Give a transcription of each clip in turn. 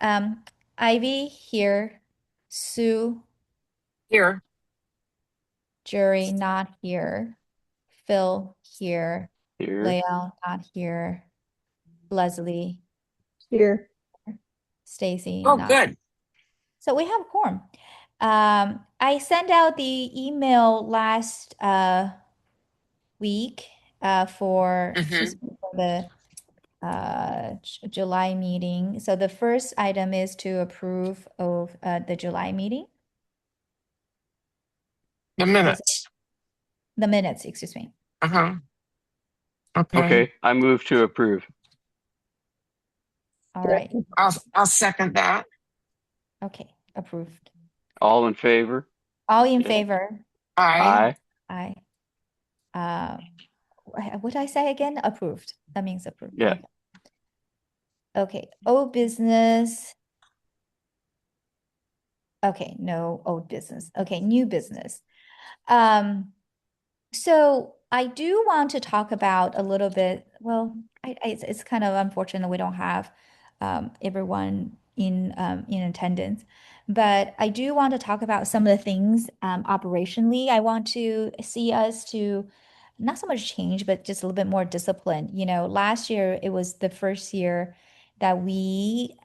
Um, Ivy here, Sue, Here. Jerry not here, Phil here, Here. Lael not here, Leslie, Here. Stacy Oh, not. good. So we have a quorum. I sent out the email last week for Hmm. the July meeting. So the first item is to approve of the July meeting. The Is minutes. the minutes, excuse me. Uh-huh. Okay. Okay, I move to approve. All right. I'll second that. Okay, approved. All in favor? All in favor? Aye. Aye. Aye. Uh, what did I say again? Approved. That means approved. Yeah. Okay. Okay. Old business. Okay, no old business. Okay, new business. Um, so I do want to talk about a little bit. Well, it's kind of unfortunate we don't have everyone in attendance, but I do want to talk about some of the things operationally. I want to see us to not so much change, but just a little bit more discipline. You know, last year it was the first year that we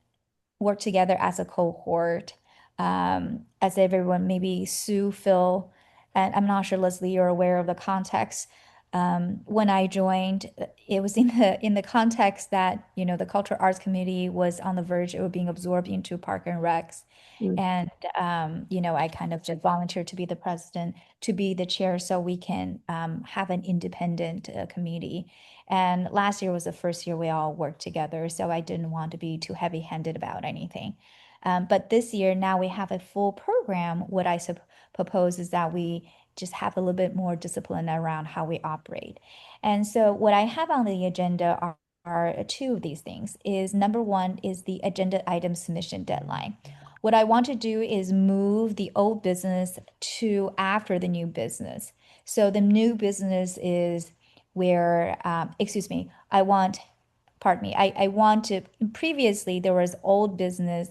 work together as a cohort, as everyone, maybe Sue, Phil, and I'm not sure, Leslie, you're aware of the context. When I joined, it was in the context that, you know, the Cultural Arts Committee was on the verge of being absorbed into Park and Recs. Mm. And, you know, I kind of just volunteered to be the president, to be the chair, so we can have an independent committee. And last year was the first year we all worked together, so I didn't want to be too heavy-handed about anything. But this year, now we have a full program. What I propose is that we just have a little bit more discipline around how we operate. And so what I have on the agenda are two of these things. Is number one is the agenda item submission deadline. What I want to do is move the old business to after the new business. So the new business is where, excuse me, pardon me, I want to, previously there was old business,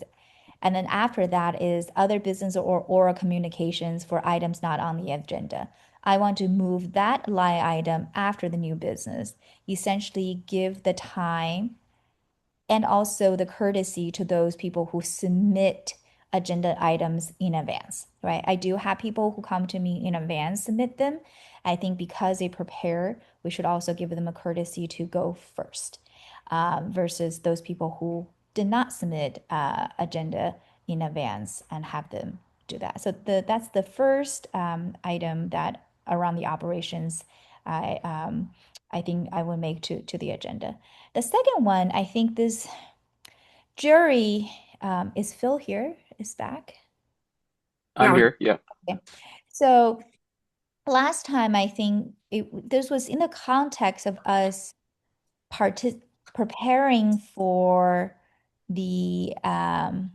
and then after that is other business or oral communications for items not on the agenda. I want to move that line item after the new business, essentially give the time and also the courtesy to those people who submit agenda items in advance, right? I do have people who come to me in advance, submit them. I think because they prepare, we should also give them a courtesy to go first, versus those people who did not submit agenda in advance and have them do that. So that's the first item that around the operations I I think I will make to the agenda. The second one, I think this jury is Phil here, is back. I'm Yeah. here. Yeah. Okay. So last time, I think this was in the context of us partic preparing for the I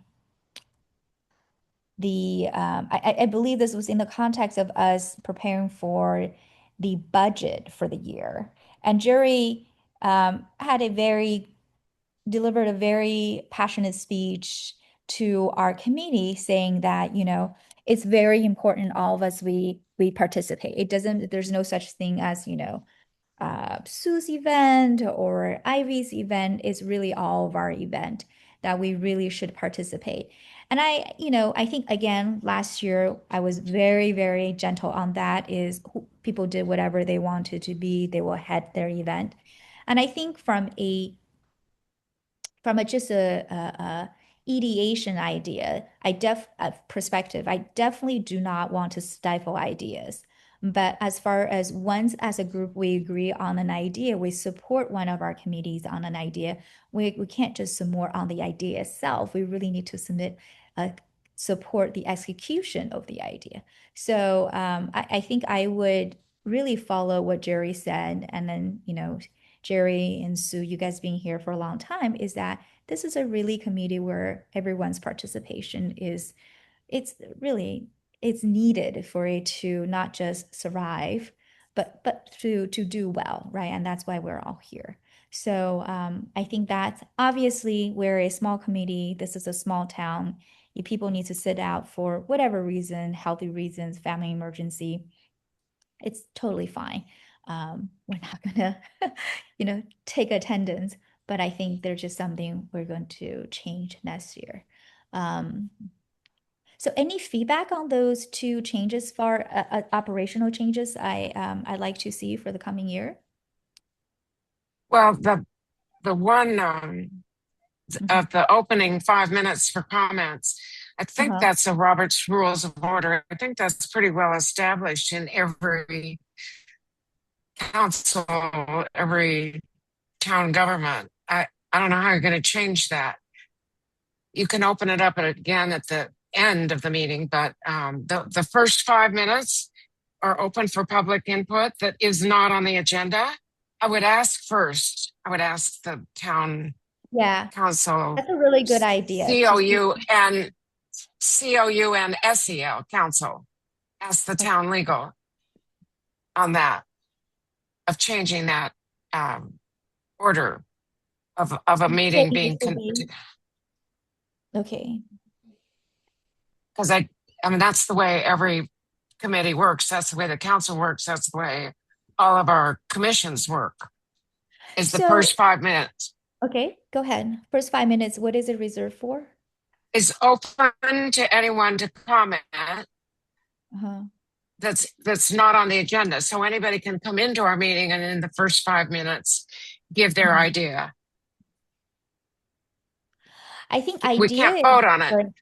believe this was in the context of us preparing for the budget for the year. And jury had a very delivered a very passionate speech to our committee saying that, you know, it's very important all of us we participate. It doesn't, there's no such thing as, you know, Sue's event or Ivy's event. Is really all of our event that we really should participate. And I, you know, I think again, last year I was very, very gentle on that is people did whatever they wanted to be, they will head their event. And I think from just a ideation idea, perspective, I definitely do not want to stifle ideas. But as far as once as a group we agree on an idea, we support one of our committees on an idea, we can't just support on the idea itself. We really need to support the execution of the idea. So I think I would really follow what Jerry said, and then, you know, Jerry and Sue, you guys being here for a long time, is that this is a really committee where everyone's participation is, it's really, it's needed for it to not just survive, but to do well, right? And that's why we're all here. So I think that obviously we're a small community. This is a small town. If people need to sit out for whatever reason, healthy reasons, family emergency, it's totally fine. We're not gonna, take attendance, but I think there's just something we're going to change next year. Um, so any feedback on those two changes for operational changes I'd like to see for the coming year? Well, the one Mhm. of the opening 5 minutes for comments, I think Uh-huh. that's a Robert's Rules of Order. I think that's pretty well established in every council, every town government. I don't know how you're going to change that. You can open it up again at the end of the meeting, but the first 5 minutes are open for public input that is not on the agenda. I would ask first. I would ask the town Yeah, council, that's a really good idea to see. COU and SEL council. Ask the town legal on that, of changing that order of a meeting Maybe this being will be conducted. okay. Because I mean, that's the way every committee works. That's the way the council works. That's the way all of our commissions work. Is the So, first 5 minutes okay, go ahead. First 5 minutes, what is it reserved for? is open to anyone to comment. Uh-huh. That's not on the agenda. So anybody can come into our meeting and in the first 5 minutes give their Mhm. idea. I think We idea can't is vote on it. different.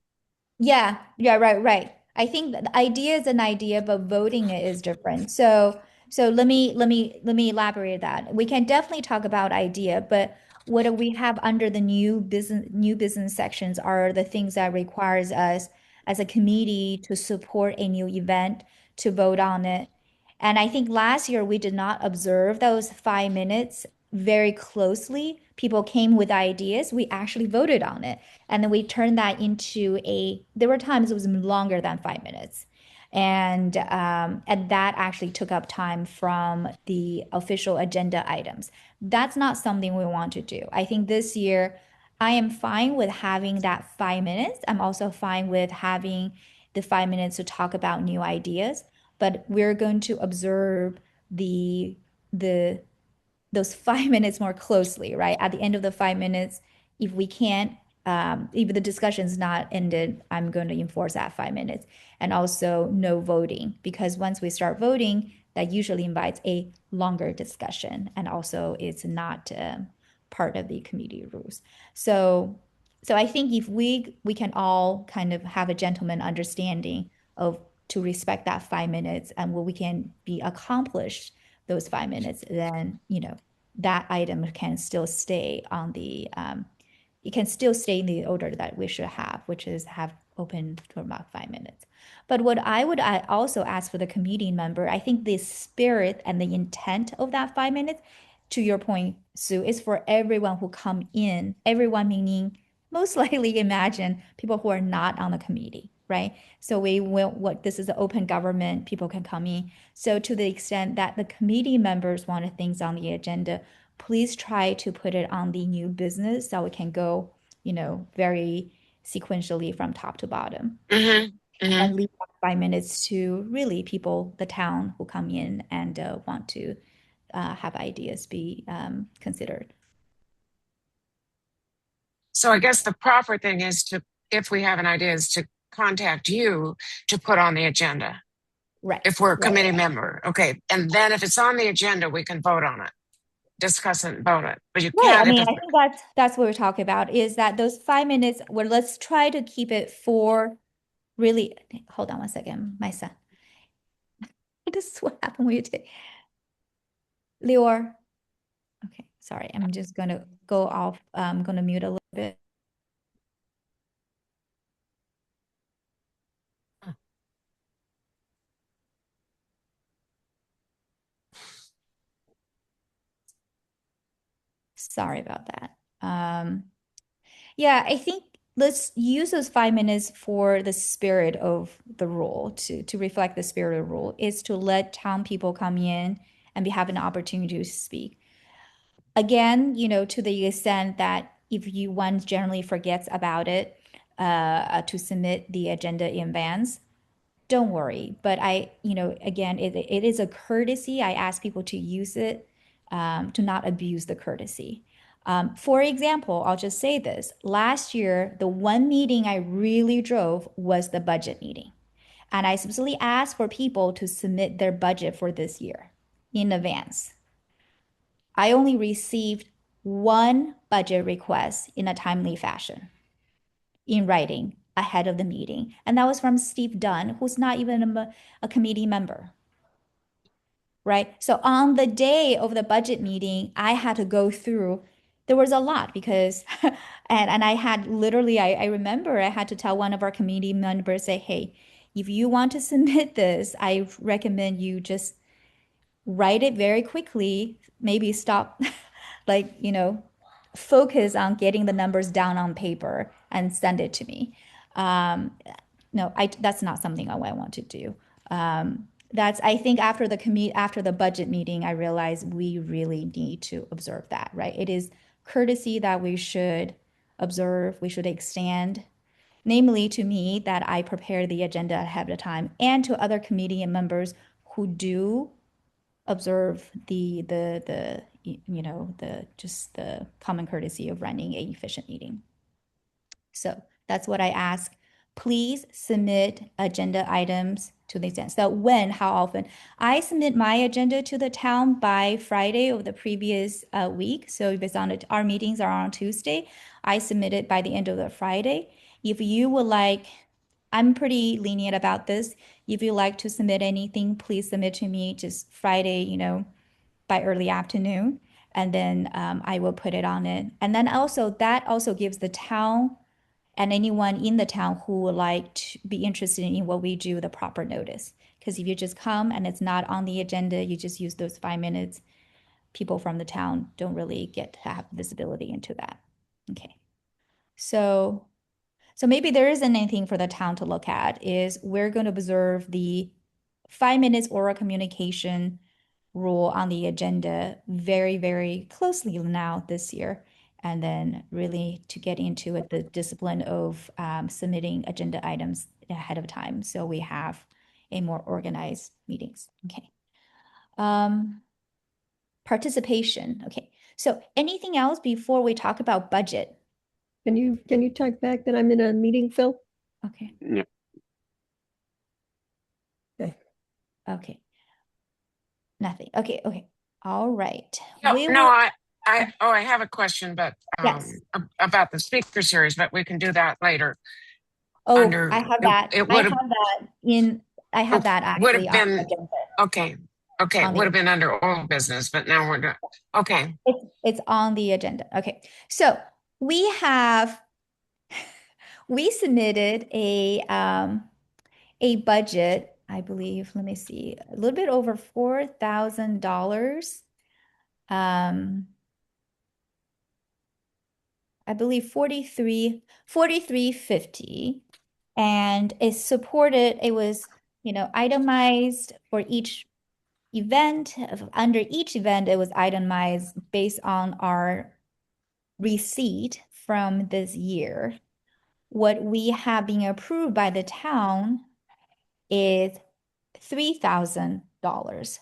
Yeah, right. I think the idea is an idea, but voting it is different. So let me elaborate that. We can definitely talk about idea, but what do we have under the new business sections are the things that requires us as a committee to support a new event, to vote on it. And I think last year we did not observe those 5 minutes very closely. People came with ideas. We actually voted on it. And then we turned that into there were times it was longer than 5 minutes. And that actually took up time from the official agenda items. That's not something we want to do. I think this year I am fine with having that 5 minutes. I'm also fine with having the 5 minutes to talk about new ideas, but we're going to observe the those 5 minutes more closely, right? At the end of the 5 minutes, if we can't, if the discussion's not ended, I'm going to enforce that 5 minutes. And also no voting, because once we start voting, that usually invites a longer discussion, and also it's not part of the committee rules. So, so I think if we can all kind of have a gentleman understanding of to respect that 5 minutes and what we can be accomplished those 5 minutes, then that item can still stay on the it can still stay in the order that we should have, which is have open for about 5 minutes. But what I also ask for the committee member, I think the spirit and the intent of that 5 minutes, to your point, Sue, is for everyone who come in, everyone meaning most likely imagine people who are not on the committee, right? So we will what this is an open government, people can come in. So to the extent that the committee members want things on the agenda, please try to put it on the new business so we can go, very sequentially from top to bottom Mm-hmm. Mm-hmm. and leave 5 minutes to really people, the town who come in and want to have ideas be considered. So I guess the proper thing is to, if we have an idea, is to contact you to put on the agenda. Right. If we're a Right. committee member, okay. And then if it's on the agenda, we can vote on it, discuss it and vote it. But you Right. I can't if mean, it's, I think that's what we're talking about is that those 5 minutes where let's try to keep it for really, hold on one second, my son. This is what happened when you take Lior. Okay, sorry. I'm just gonna go off. I'm gonna mute a little bit. Sorry about that. Yeah, I think let's use those 5 minutes for the spirit of the rule to reflect the spirit of the rule is to let town people come in and be have an opportunity to speak. again, to the extent that if you one generally forgets about it, to submit the agenda in advance, don't worry. But again, it is a courtesy. I ask people to use it, to not abuse the courtesy. For example, I'll just say this. Last year, the one meeting I really drove was the budget meeting. And I specifically asked for people to submit their budget for this year in advance. I only received one budget request in a timely fashion in writing ahead of the meeting. And that was from Steve Dunn, who's not even a committee member. Right? So on the day of the budget meeting, I had to go through, there was a lot because, and I had literally, I remember I had to tell one of our committee members, say, hey, if you want to submit this, I recommend you just write it very quickly, maybe stop, like, focus on getting the numbers down on paper and send it to me. No, that's not something I want to do. I think after the budget meeting, I realized we really need to observe that, right? It is courtesy that we should observe, we should extend, namely to me that I prepare the agenda ahead of time, and to other committee members who do observe the just the common courtesy of running an efficient meeting. So that's what I ask. Please submit agenda items to the extent. So when, how often? I submit my agenda to the town by Friday of the previous week. So if it's on our meetings are on Tuesday, I submit it by the end of the Friday. If you would like, I'm pretty lenient about this. If you like to submit anything, please submit to me just Friday, by early afternoon, and then I will put it on it. And then that also gives the town and anyone in the town who would like to be interested in what we do the proper notice. Because if you just come and it's not on the agenda, you just use those 5 minutes, people from the town don't really get to have visibility into that. Okay. So maybe there isn't anything for the town to look at. Is we're going to observe the 5 minutes oral communication rule on the agenda very, very closely now this year. And then really to get into it, the discipline of submitting agenda items ahead of time. So we have a more organized meetings. Okay. Participation. Okay. So anything else before we talk about budget? Can you talk back that I'm in a meeting, Phil? Okay. Yeah. Okay. Okay. Nothing. Okay. Okay. All right. No, We no, will- I have a question, but Yes. about the speaker series, but we can do that later. Oh, under- I have that. it would've- I have that Would actually have on the been, agenda. okay, it On the- would have been under old business, but now we're not, okay. It's on the agenda. Okay. So we submitted a budget, I believe, let me see, a little bit over $4,000. I believe 4350, and it was, itemized for each event. Under each event, it was itemized based on our receipt from this year. What we have been approved by the town is $3,000.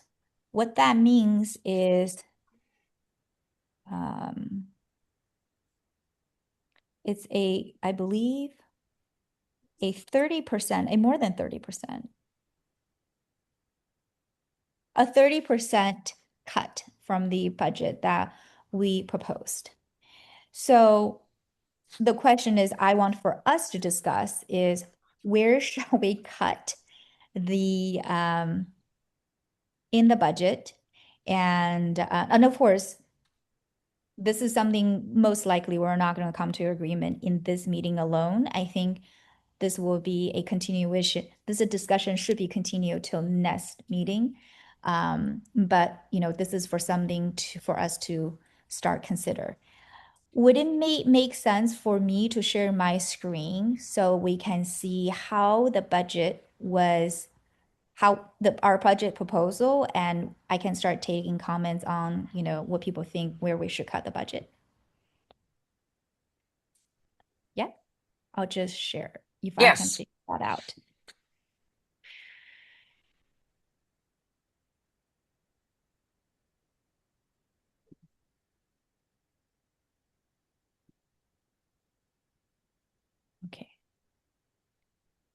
What that means is it's I believe, a 30%, a more than 30%, a 30% cut from the budget that we proposed. So the question is, I want for us to discuss is where shall we cut the in the budget, and of course, this is something most likely we're not going to come to agreement in this meeting alone. I think this will be a continuation. This discussion should be continued till next meeting. But this is for something for us to start consider. Would it make sense for me to share my screen so we can see how the budget was our budget proposal, and I can start taking comments on, what people think where we should cut the budget. Yeah, I'll just share if I can Yes. figure that out. Okay.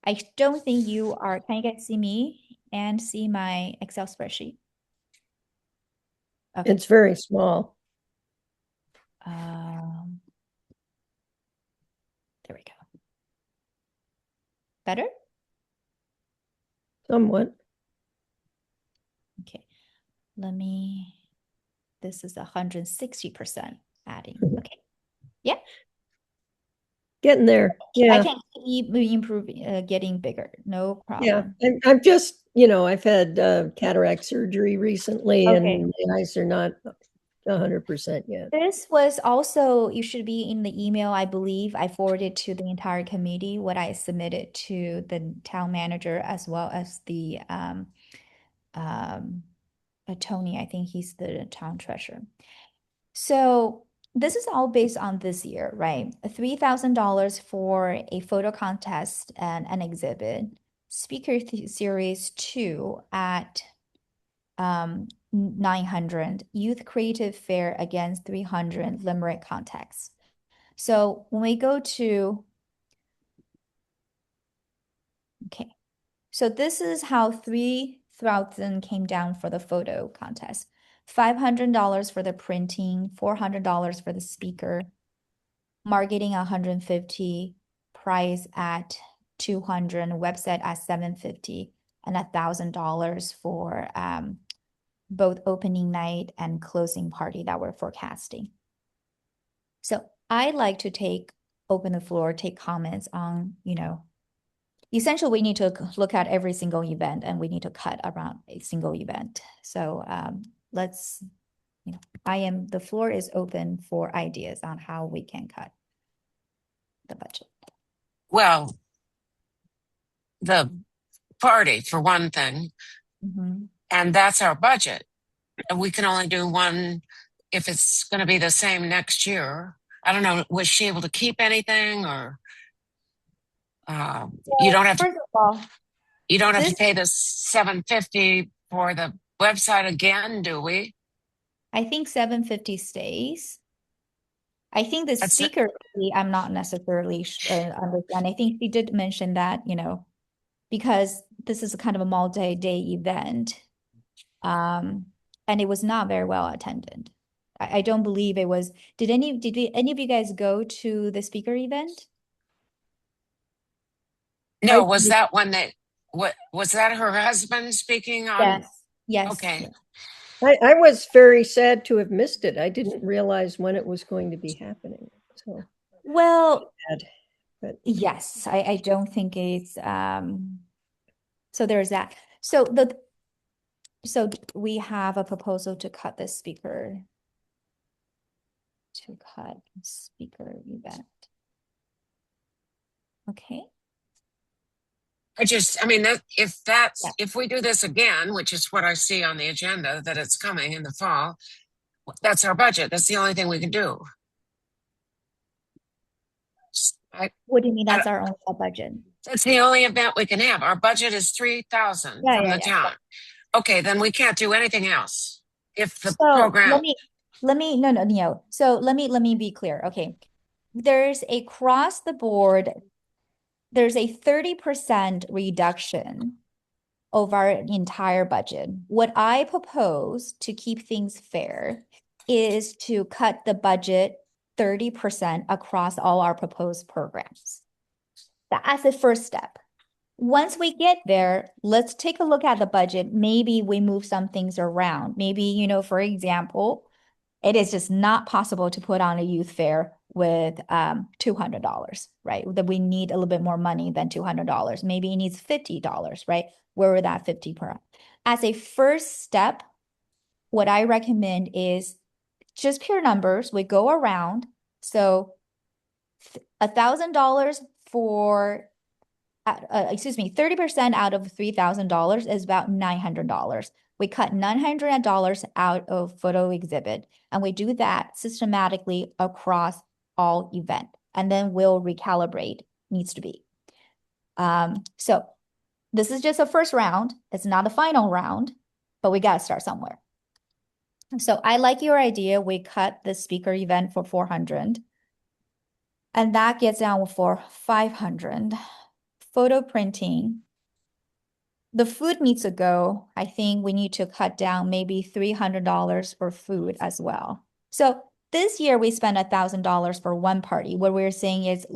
I don't think can you guys see me and see my Excel spreadsheet? Okay. It's very small. There we go. Better? Somewhat. Okay. This is 160% adding. Mhm. Okay. Yeah. Getting there. I Yeah. can keep improving, getting bigger. No Yeah. problem. I'm just, I've had cataract surgery recently Okay. and my eyes are not 100% yet. This was also, you should be in the email, I believe. I forwarded to the entire committee what I submitted to the town manager as well as the Tony. I think he's the town treasurer. So this is all based on this year, right? $3,000 for a photo contest and an exhibit. Speaker series 2 at 900, youth creative fair against 300, limerick context. So when we go to, okay, so this is how 3,000 came down for the photo contest. $500 for the printing, $400 for the speaker, marketing 150, price at 200, website at 750, and $1,000 for both opening night and closing party that we're forecasting. So I like to open the floor, take comments on, essentially we need to look at every single event and we need to cut around a single event. So the floor is open for ideas on how we can cut the budget. Well, the party for one thing, and that's our budget. And we can only do one if it's going to be the same next year. I don't know. Was she able to keep anything, or you don't have to? First of all, You don't have to pay the $750 for the website again, do we? I think 750 stays. I think the That's it. speaker fee, I'm not necessarily understand. I think he did mention that, because this is a kind of a multi-day event, and it was not very well attended. I don't believe it was. Did any of you guys go to the speaker event? No, was that one that was that her husband speaking on? Yes. Yes. Okay. I was very sad to have missed it. I didn't realize when it was going to be happening. So well, bad, but yes, I don't think it's so there's that. So we have a proposal to cut the speaker event. Okay. If we do this again, which is what I see on the agenda, that it's coming in the fall, that's our budget. That's the only thing we can do. What do you mean that's our only budget? That's the only event we can have. Our budget is 3,000 from the town. Okay, then we can't do anything else. If the program. No. So let me be clear. Okay. There's across the board, there's a 30% reduction of our entire budget. What I propose to keep things fair is to cut the budget 30% across all our proposed programs. That's the first step. Once we get there, let's take a look at the budget. Maybe we move some things around. Maybe, for example, it is just not possible to put on a youth fair with $200, right? That we need a little bit more money than $200. Maybe it needs $50, right? Where would that 50 per? As a first step, what I recommend is just pure numbers. We go around. So $1,000 for 30% out of $3,000 is about $900. We cut $900 out of photo exhibit, and we do that systematically across all event, and then we'll recalibrate needs to be. So this is just a first round. It's not a final round, but we got to start somewhere. So I like your idea. We cut the speaker event for 400, and that gets down for 500. Photo printing. The food needs to go. I think we need to cut down maybe $300 for food as well. So this year we spent $1,000 for one party. What we're saying is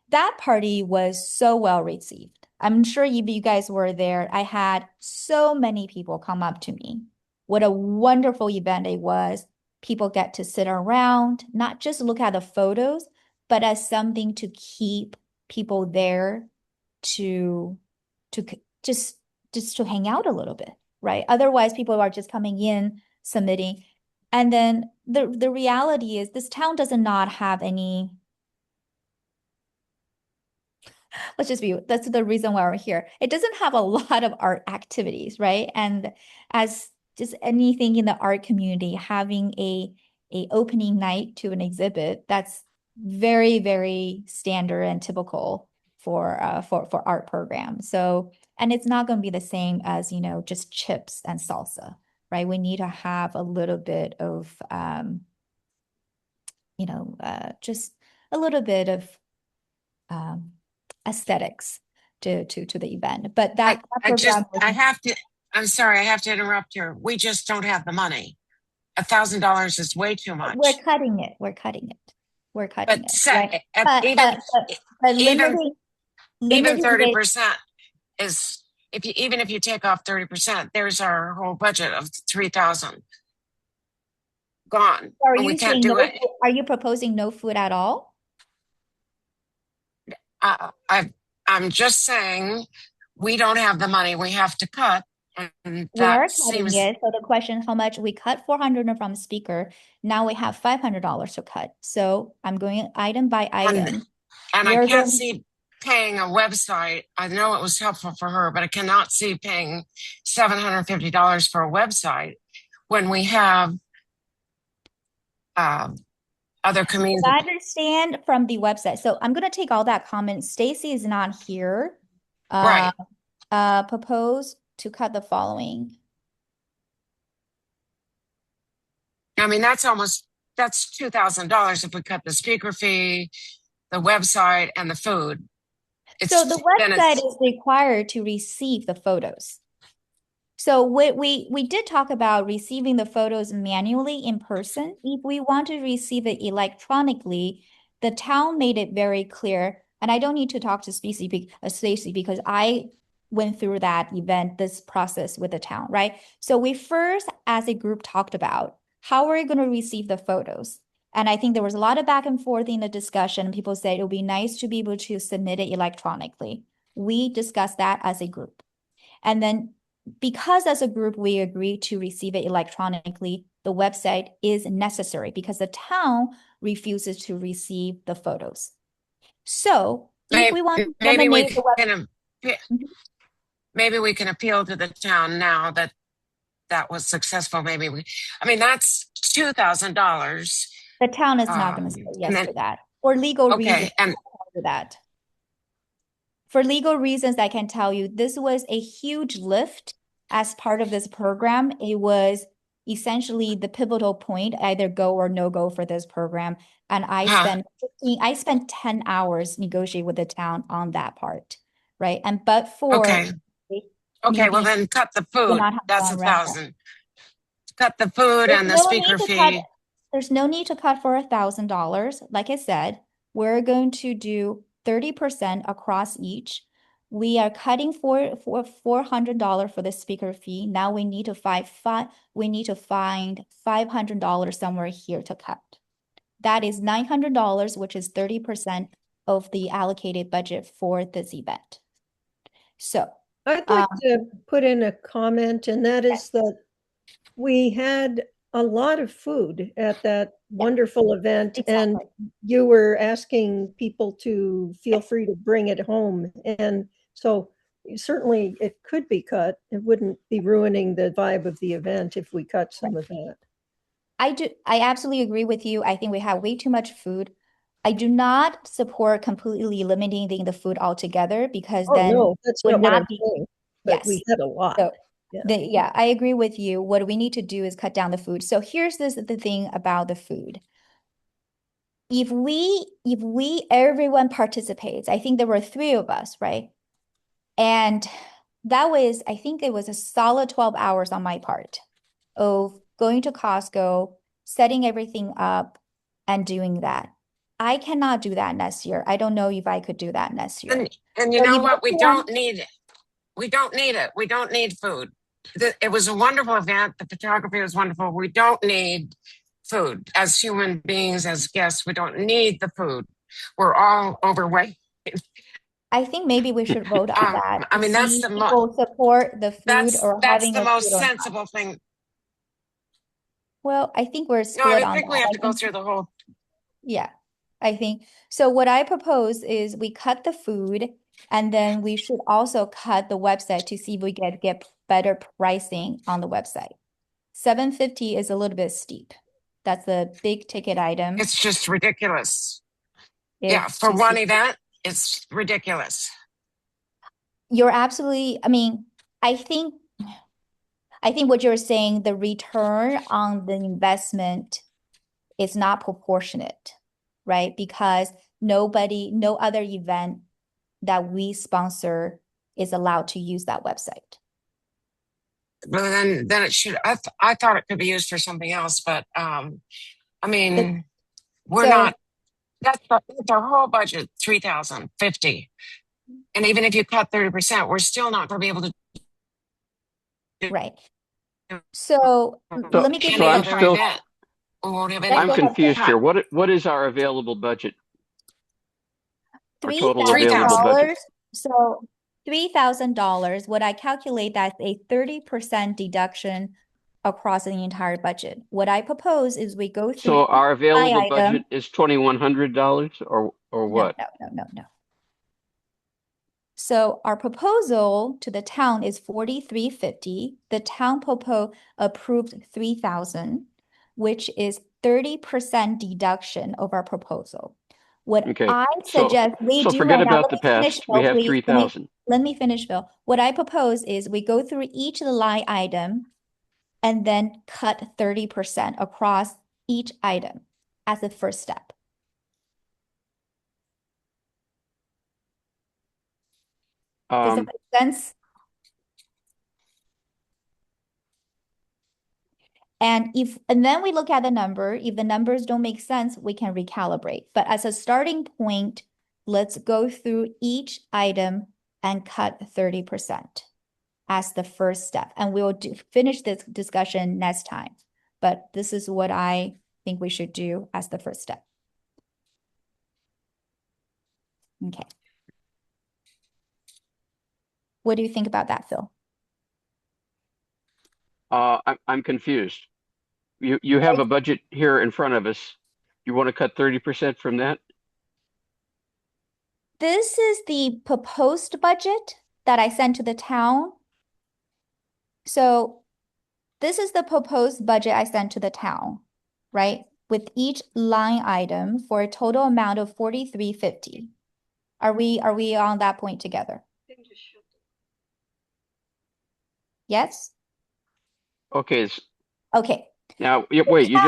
that party was so well received. I'm sure you guys were there. I had so many people come up to me. What a wonderful event it was. People get to sit around, not just look at the photos, but as something to keep people there to just to hang out a little bit, right? Otherwise, people are just coming in, submitting. And then the reality is this town does not have any, that's the reason why we're here. It doesn't have a lot of art activities, right? And as just anything in the art community, having a opening night to an exhibit, that's very, very standard and typical for art programs. So, and it's not going to be the same as, just chips and salsa, right? We need to have a little bit of, just a little bit of aesthetics to the event. But I'm sorry, I have to interrupt here. We just don't have the money. $1,000 is way too much. We're cutting it. But even 30% is, even if you take off 30%, there's our whole budget of 3,000 gone. Are you proposing no food at all? I'm just saying we don't have the money. We have to cut. And we're cutting it. So the question, how much? We cut 400 from speaker. Now we have $500 to cut. So I'm going item by item. And I can't see paying a website. I know it was helpful for her, but I cannot see paying $750 for a website when we have other communities. I understand from the website. So I'm going to take all that comment. Stacy is not here. Right. Propose to cut the following. I mean, that's $2,000 if we cut the speaker fee, the website, and the food. So the website is required to receive the photos. So we did talk about receiving the photos manually in person. If we want to receive it electronically, the town made it very clear, and I don't need to talk to Stacy because I went through that event, this process with the town, right? So we first, as a group, talked about how are we going to receive the photos? And I think there was a lot of back and forth in the discussion. People said it would be nice to be able to submit it electronically. We discussed that as a group. And then because as a group, we agreed to receive it electronically, the website is necessary because the town refuses to receive the photos. So if we want to eliminate the website, maybe we can appeal to the town now that was successful. That's $2,000. The town is not going to say yes to that. For legal reasons, For legal reasons, I can tell you this was a huge lift as part of this program. It was essentially the pivotal point, either go or no go for this program. And I spent 10 hours negotiating with the town on that part, right? Well then cut the food. That's $1,000. Cut the food and the speaker fee. There's no need to cut for $1,000. Like I said, we're going to do 30% across each. We are cutting for $400 for the speaker fee. Now we need to find $500 somewhere here to cut. That is $900, which is 30% of the allocated budget for this event. So I'd like to put in a comment, and that is that we had a lot of food at that wonderful event, and Exactly. you were asking people to feel free to bring it home. And so certainly it could be cut. It wouldn't be ruining the vibe of the event if we cut some of that. I absolutely agree with you. I think we have way too much food. I do not support completely eliminating the food altogether because Oh, then no, that's would not what I'm not be, saying, but yes. we had a lot. So Yeah. yeah, I agree with you. What we need to do is cut down the food. So here's the thing about the food. If everyone participates, I think there were 3 of us, right? And that was, I think it was a solid 12 hours on my part of going to Costco, setting everything up and doing that. I cannot do that next year. I don't know if I could do that next year. And you So know if what? We everyone- don't need it. We don't need it. We don't need food. It was a wonderful event. The photography was wonderful. We don't need food as human beings, as guests. We don't need the food. We're all overweight. I think maybe we should vote on that I to mean, that's see the people support the food or that's having the a food most or not. sensible thing. Well, I think we're No, I split on think we that. have I to go think, through the whole. yeah, I think. So what I propose is we cut the food and then we should also cut the website to see if we get better pricing on the website. 750 is a little bit steep. That's the big ticket item. It's just ridiculous. Yeah, It's for too one steep. event, it's ridiculous. You're absolutely, I mean, I think what you're saying, the return on the investment is not proportionate, right? Because no other event that we sponsor is allowed to use that website. But then it should. I thought it could be used for something else, but I mean, we're So- not. That's our whole budget, 3,050. And even if you cut 30%, we're still not going to be able to. Right. So let me give so you I'm the still- context. We won't have Let's any. I'm go ahead. confused here. What is our available budget? Our total available budget? $3,000. So $3,000, what I calculate that's a 30% deduction across the entire budget. What I propose is we go through So our available item. budget is $2,100 or what? No. So our proposal to the town is 4,350. The town approved 3,000, which is 30% deduction of our proposal. What Okay. I So- suggest we So do forget right now, about the past. We have 3,000. let me finish, Phil. What I propose is we go through each of the line item and then cut 30% across each item as the first step. Does that make sense? And then we look at the number. If the numbers don't make sense, we can recalibrate. But as a starting point, let's go through each item and cut 30% as the first step. And we'll finish this discussion next time. But this is what I think we should do as the first step. Okay. What do you think about that, Phil? I'm confused. You have a budget here in front of us. You want to cut 30% from that? This is the proposed budget that I sent to the town. So this is the proposed budget I sent to the town, right? With each line item for a total amount of 4,350. Are we on that point together? Yes? Okay. Okay. Now, wait, you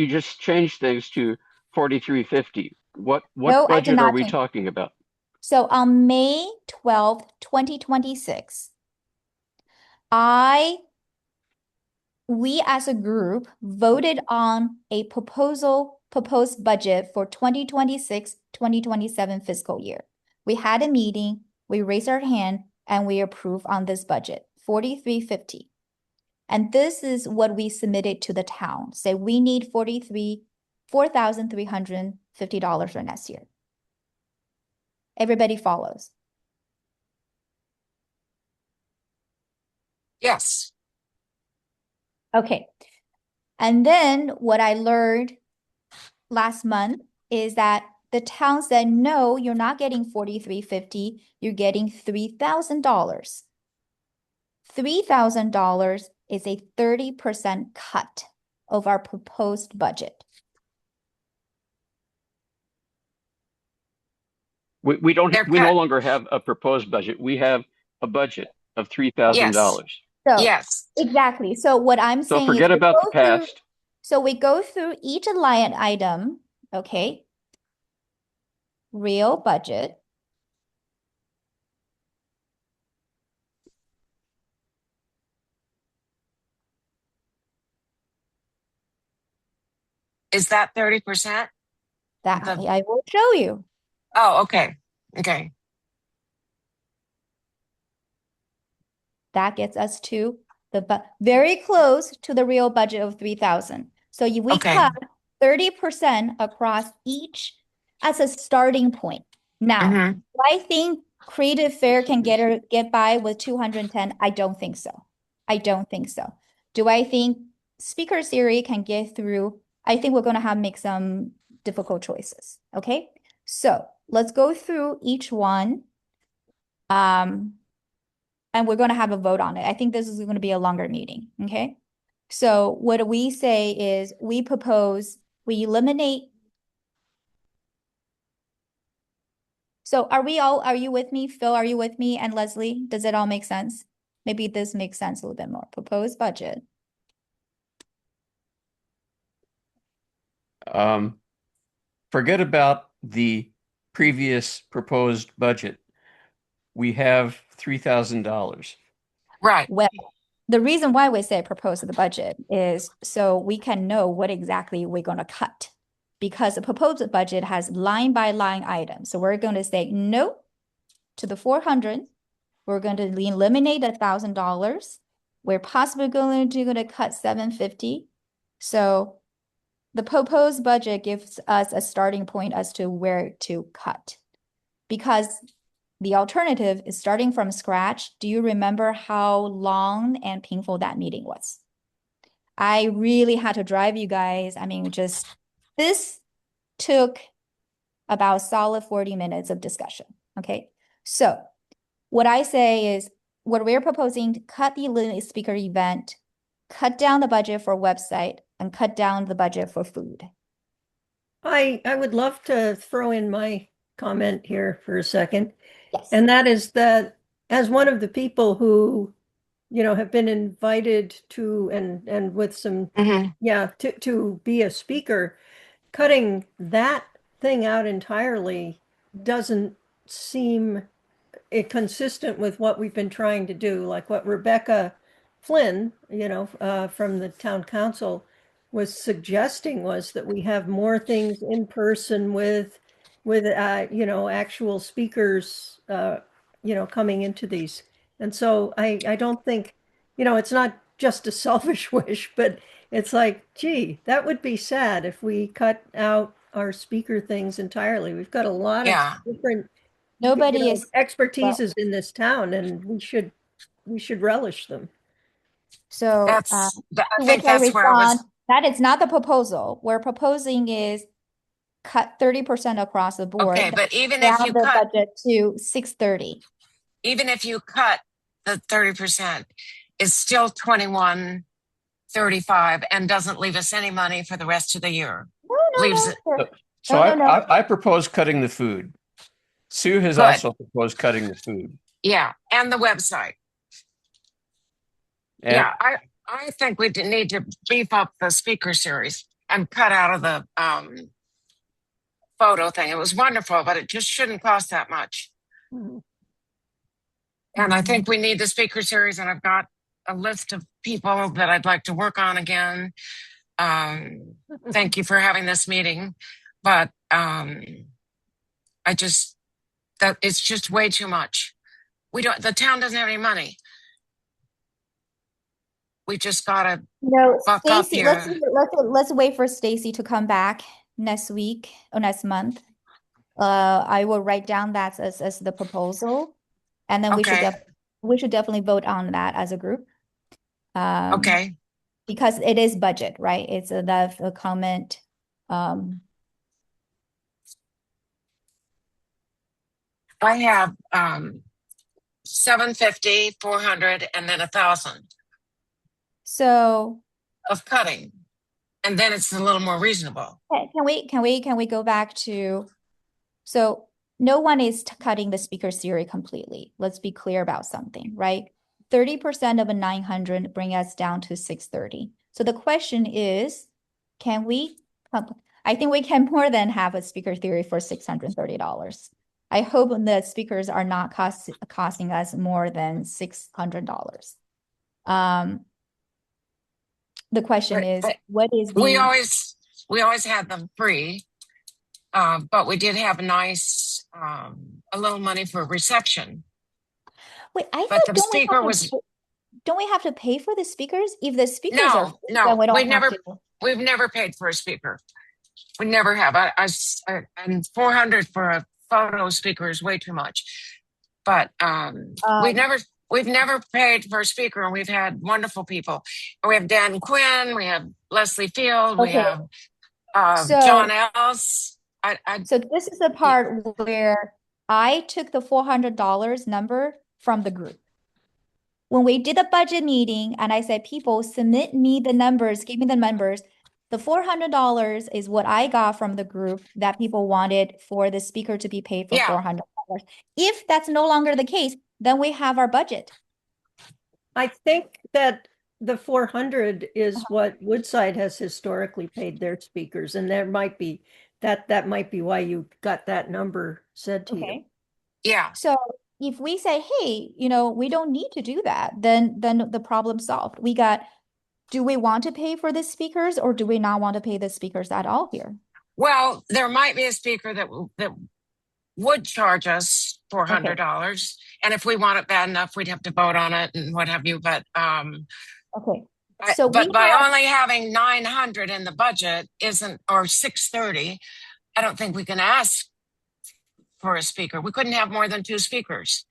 just changed things to 4,350. What No, I did budget are not we change. talking about? So on May 12th, 2026, we as a group voted on a proposed budget for 2026-2027 fiscal year. We had a meeting, we raised our hand, and we approved on this budget, 4,350. And this is what we submitted to the town. Say we need $4,350 for next year. Everybody follows. Yes. Okay. And then what I learned last month is that the town said, no, you're not getting 4,350, you're getting $3,000. $3,000 is a 30% cut of our proposed budget. We don't, They're we no cut. longer have a proposed budget. We have a budget of $3,000. So Yes. exactly. So what I'm So saying forget is about the past. so we go through each line item, okay? Real budget. Is that 30%? That The- I will show you. Oh, okay. Okay. That gets us to very close to the real budget of 3,000. So we Okay. cut 30% across each as a starting point. Now, Mhm. do I think Creative Fair can get by with 210? I don't think so. I don't think so. Do I think Speaker Series can get through? I think we're going to make some difficult choices. Okay, so let's go through each one. And we're going to have a vote on it. I think this is going to be a longer meeting. Okay, so what we say is we eliminate. So are you with me, Phil? Are you with me? And Leslie, does it all make sense? Maybe this makes sense a little bit more. Proposed budget. Forget about the previous proposed budget. We have $3,000. Right. Well, the reason why we say propose the budget is so we can know what exactly we're going to cut, because the proposed budget has line by line items. So we're going to say no to the 400. We're going to eliminate $1,000. We're possibly going to cut 750. So the proposed budget gives us a starting point as to where to cut, because the alternative is starting from scratch. Do you remember how long and painful that meeting was? I really had to drive you guys. I mean, this took about solid 40 minutes of discussion. Okay, so what I say is what we're proposing to cut the speaker event, cut down the budget for website, and cut down the budget for food. I would love to throw in my comment here for a second. Yes. And that is that as one of the people who, have been invited to and with some, Mhm. to be a speaker, cutting that thing out entirely doesn't seem consistent with what we've been trying to do, like what Rebecca Flynn, from the town council was suggesting was that we have more things in person with actual speakers, coming into these. And so I don't think, it's not just a selfish wish, but it's like, gee, that would be sad if we cut out our speaker things entirely. We've got a lot Yeah. of different Nobody is expertises in this town, and we should relish them. so. I To think which I that's where I was. respond, that is not the proposal. We're proposing is cut 30% across the board. Okay, but even if down you the cut, budget to 630. even if you cut the 30%, it's still 2135 and doesn't leave us any money for the rest of the year. Leaves it. No. So No. I propose cutting the food. Sue has Good. also proposed cutting the food. Yeah, and the website. And Yeah, I think we need to beef up the speaker series and cut out of the photo thing. It was wonderful, but it just shouldn't cost that much. Mhm. And I think we need the speaker series, and I've got a list of people that I'd like to work on again. Thank you for having this meeting, but it's just way too much. The town doesn't have any money. We just gotta No, buck up Stacy, here. let's wait for Stacy to come back next week or next month. I will write down that as the proposal, and then Okay. we should definitely vote on that as a group. Okay. because it is budget, right? It's a comment. I have 750, 400, and then 1,000 So of cutting, and then it's a little more reasonable. can we go back to, so no one is cutting the speaker series completely. Let's be clear about something, right? 30% of a 900 bring us down to 630. So the question is, can we, I think we can more than have a speaker theory for $630. I hope the speakers are not costing us more than $600. The question is, But what is we the, always had them free, but we did have a nice a little money for reception. wait, I But thought, the speaker was don't we have to pay for the speakers? If the speakers are free, no. then we don't We have never to. we've never paid for a speaker. We never have. And 400 for a photo speaker is way too much. But we've never paid for a speaker, and we've had wonderful people. We have Dan Quinn, we have Leslie Field, we Okay. have So- John Ellis. So this is the part where I took the $400 number from the group. When we did a budget meeting and I said, people submit me the numbers, give me the numbers. The $400 is what I got from the group that people wanted for the speaker to be paid for Yeah. $400. If that's no longer the case, then we have our budget. I think that the 400 is what Woodside has historically paid their speakers, and there might be that might be why you got that number said to you. Yeah. So if we say, hey, we don't need to do that, then the problem solved. Do we want to pay for the speakers or do we not want to pay the speakers at all here? Well, there might be a speaker that would charge us $400, and if we want it bad enough, we'd have to vote on it and what have you. But Okay. So but we by have- only having 900 in the budget or 630, I don't think we can ask for a speaker. We couldn't have more than 2 speakers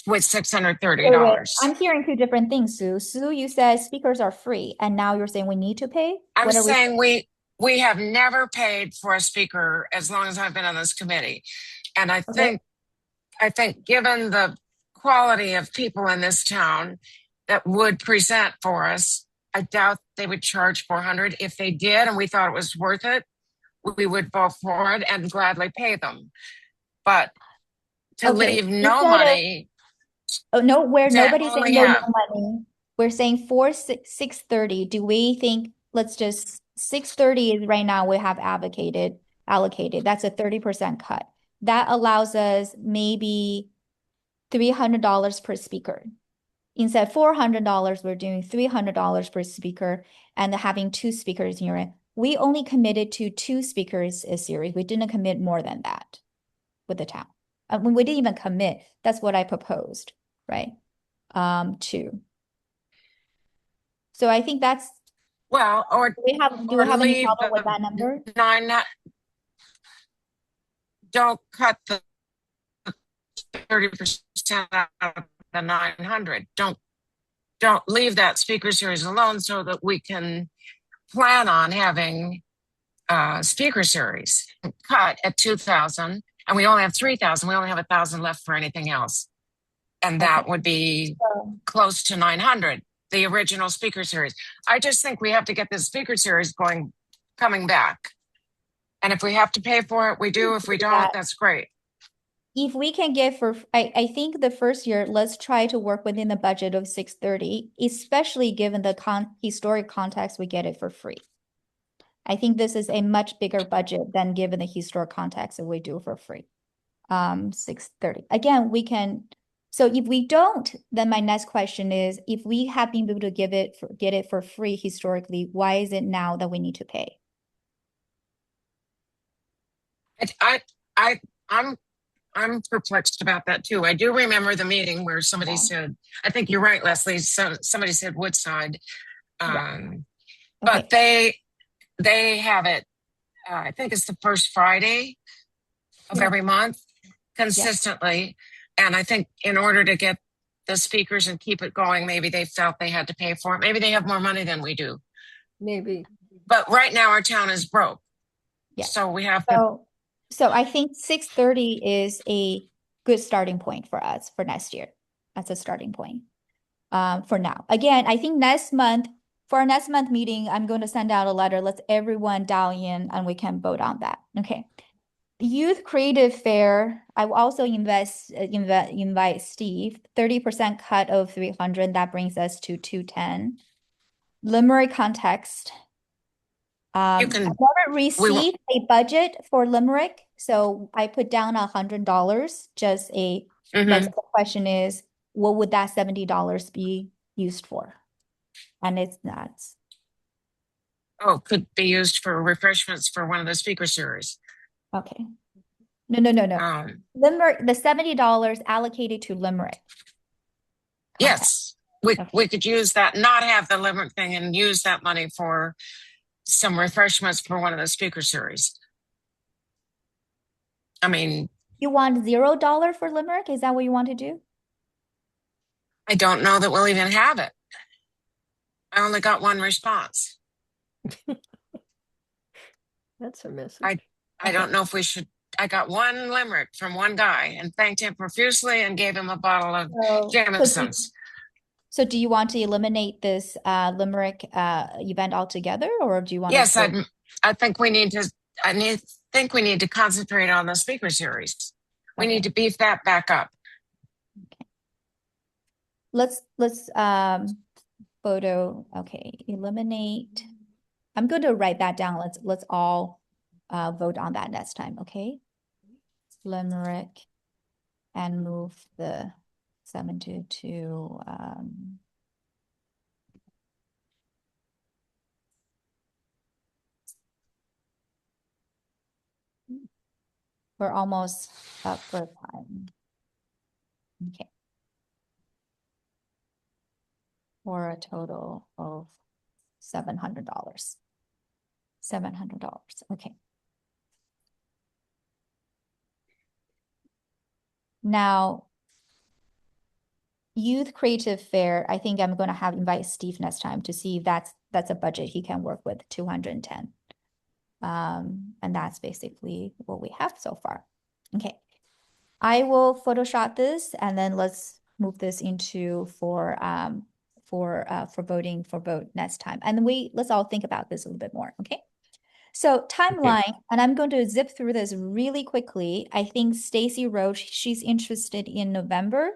with $630. I'm hearing two different things, Sue. Sue, you said speakers are free, and now you're saying we need to pay? I'm What are we- saying we have never paid for a speaker as long as I've been on this committee. And I think given the quality of people in this town that would present for us, I doubt they would charge 400. If they did and we thought it was worth it, we would vote for it and gladly pay them. But to Okay, leave no instead of- money, Oh, no, where to nobody's only saying no have- money. We're saying 630. Do we think, let's just, 630 is right now we have allocated. That's a 30% cut. That allows us maybe $300 per speaker. Instead of $400, we're doing $300 per speaker and having 2 speakers here. We only committed to 2 speakers a series. We didn't commit more than that with the town. When we didn't even commit, that's what I proposed, right? 2. So I think that's, well, or do we have any leave problem with the that number? don't cut the 30% out of the 900. Don't leave that speaker series alone so that we can plan on having speaker series cut at 2,000, and we only have 3,000. We only have 1,000 left for anything else, and that would be close to 900. The original speaker series. I just think we have to get this speaker series coming back. And if we have to pay for it, we do. If we don't, that's great. If we can get I think the first year, let's try to work within the budget of 630, especially given the historic context we get it for free. I think this is a much bigger budget than given the historic context that we do for free. 630. Again, we can. So if we don't, then my next question is, if we have been able to get it for free historically, why is it now that we need to pay? I'm perplexed about that too. I do remember the meeting where somebody said, I think you're right, Leslie. Somebody said Woodside, but they have it. I think it's the first Friday of every month consistently. And I think in order to get the speakers and keep it going. Maybe they felt they had to pay for it. Maybe they have more money than we do. Maybe. But right now our town is broke. Yeah. So we have to, So I think 6:30 is a good starting point for us for next year. That's a starting point. For now. Again, I think for our next month meeting, I'm going to send out a letter. Let's everyone dial in and we can vote on that. Okay. Youth Creative Fair, I will also invite Steve, 30% cut of 300. That brings us to 210. Limerick Context. I can- never received a budget for Limerick, so I put down $100. Just a, Mhm. but the question is, what would that $70 be used for? And it's not. could be used for refreshments for one of the speaker series. Okay. No. Um, Limerick, the $70 allocated to Limerick. yes, we could use that, not have the Limerick thing and use that money for some refreshments for one of the speaker series. I mean, You want $0 for Limerick? Is that what you want to do? I don't know that we'll even have it. I only got one response. That's a message. I don't know if we should. I got one Limerick from one guy and thanked him profusely and gave him a bottle of Jameson's. So do you want to eliminate this Limerick event altogether, or do you want Yes, to? I think we need to. Think we need to concentrate on the speaker series. We Okay. need to beef that back up. Let's photo. Okay, eliminate. I'm going to write that down. Let's all vote on that next time. Okay, Limerick, and move the 722. We're almost up for time. Okay. For a total of $700. $700. Okay. Now, Youth Creative Fair, I think I'm going to invite Steve next time to see if that's a budget he can work with, 210. And that's basically what we have so far. Okay. I will Photoshop this and then let's move this into for voting for vote next time. And let's all think about this a little bit more. Okay. So timeline, and I'm going to zip through this really quickly. I think Stacy Roach, she's interested in November.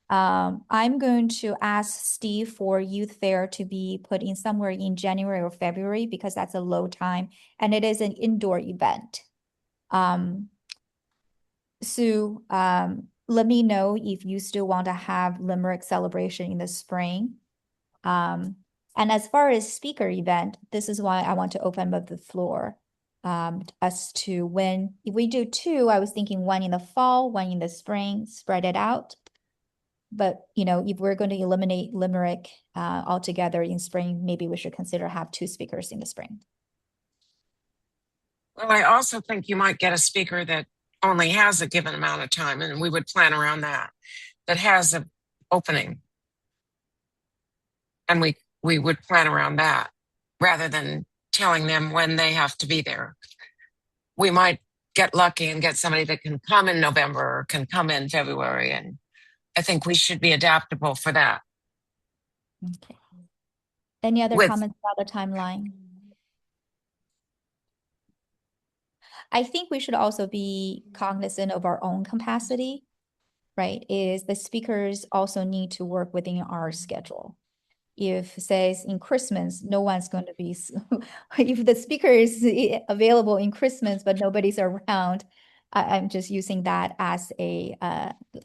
I'm going to ask Steve for Youth Fair to be put in somewhere in January or February because that's a low time and it is an indoor event. Sue, let me know if you still want to have Limerick celebration in the spring. And as far as speaker event, this is why I want to open up the floor as to if we do two, I was thinking one in the fall, one in the spring, spread it out. But, if we're going to eliminate Limerick altogether in spring, maybe we should consider have two speakers in the spring. Well, I also think you might get a speaker that only has a given amount of time, and we would plan around that has an opening. And we would plan around that rather than telling them when they have to be there. We might get lucky and get somebody that can come in November or can come in February. And I think we should be adaptable for that. Okay. Any other With- comments about the timeline? I think we should also be cognizant of our own capacity, right? Is the speakers also need to work within our schedule. If it says in Christmas, no one's going to be, if the speaker is available in Christmas, but nobody's around, I'm just using that as a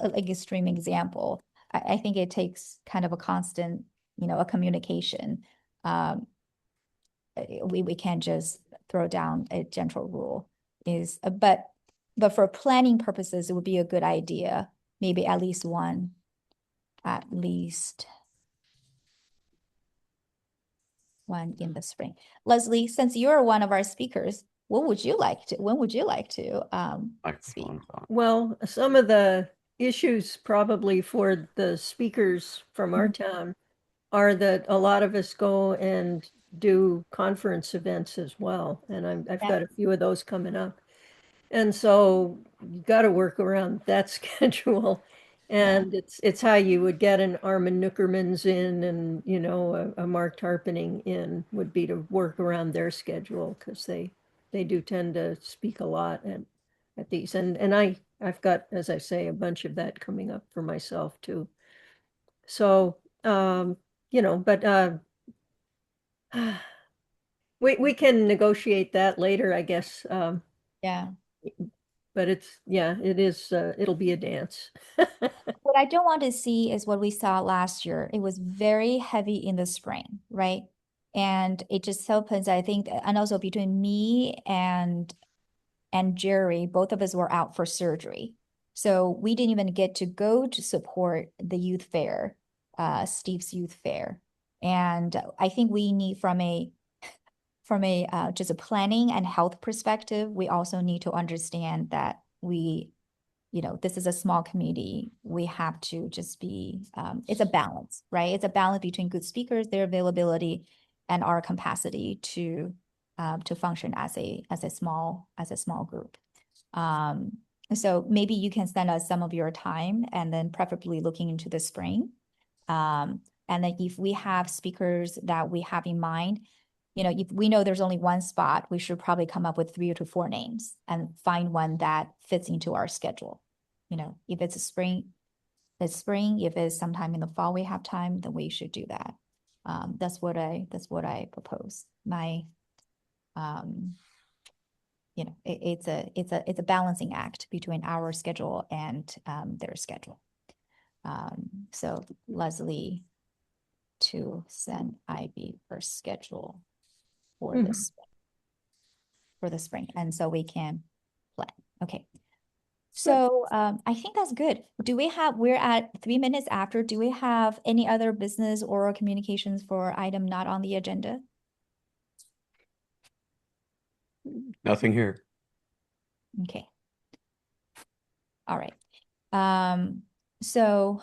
like extreme example. I think it takes kind of a constant, a communication. We can't just throw down a general rule. But for planning purposes, it would be a good idea. Maybe at least one in the spring. Leslie, since you're one of our speakers, when would you like to speak? Microphone's on. Well, some of the issues probably for the speakers from our town are that a lot of us go and do conference events as well. And I've Yeah. got a few of those coming up. And so you got to work around that schedule. And it's how you would get an Armin Nuckermans in and, you know, a Mark Tarpening in would be to work around their schedule because they do tend to speak a lot at these. And I've got, as I say, a bunch of that coming up for myself too. So, you know, but we can negotiate that later, I guess. Yeah. But it's, yeah, it is, it'll be a dance. What I don't want to see is what we saw last year. It was very heavy in the spring, right? And it just so happens, I think, and also between me and Jerry, both of us were out for surgery. So we didn't even get to go to support the youth fair, Steve's youth fair. And I think we need from a just a planning and health perspective, we also need to understand that this is a small community. We have to just be, it's a balance, right? It's a balance between good speakers, their availability, and our capacity to function as a small group. So maybe you can send us some of your time, and then preferably looking into the spring. And then if we have speakers that we have in mind, if we know there's only one spot, we should probably come up with 3 to 4 names and find one that fits into our schedule. If it's spring. If it's sometime in the fall we have time, then we should do that. That's what I propose. It's a balancing act between our schedule and their schedule. So Leslie to send Ivy her schedule for the spring, and so we can plan. Okay. So I think that's good. We're at 3 minutes after. Do we have any other business or communications for item not on the agenda? Nothing here. Okay. All right. So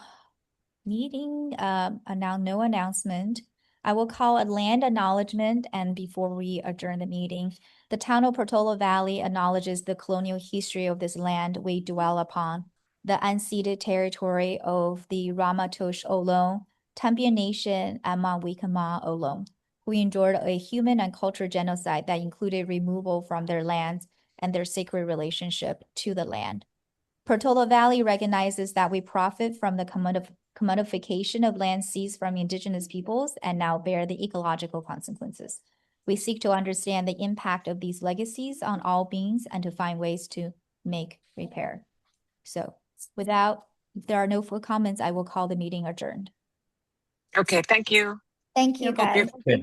meeting, no announcement. I will call a land acknowledgement, and before we adjourn the meeting, the town of Portola Valley acknowledges the colonial history of this land we dwell upon, the unceded territory of the Ramaytush Ohlone, Tumpian Nation, and Mawikama Ohlone, who endured a human and cultural genocide that included removal from their lands and their sacred relationship to the land. Portola Valley recognizes that we profit from the commodification of land seized from indigenous peoples and now bear the ecological consequences. We seek to understand the impact of these legacies on all beings and to find ways to make repair. So if there are no further comments, I will call the meeting adjourned. Okay, thank you. Thank you, Yeah, guys. Hope you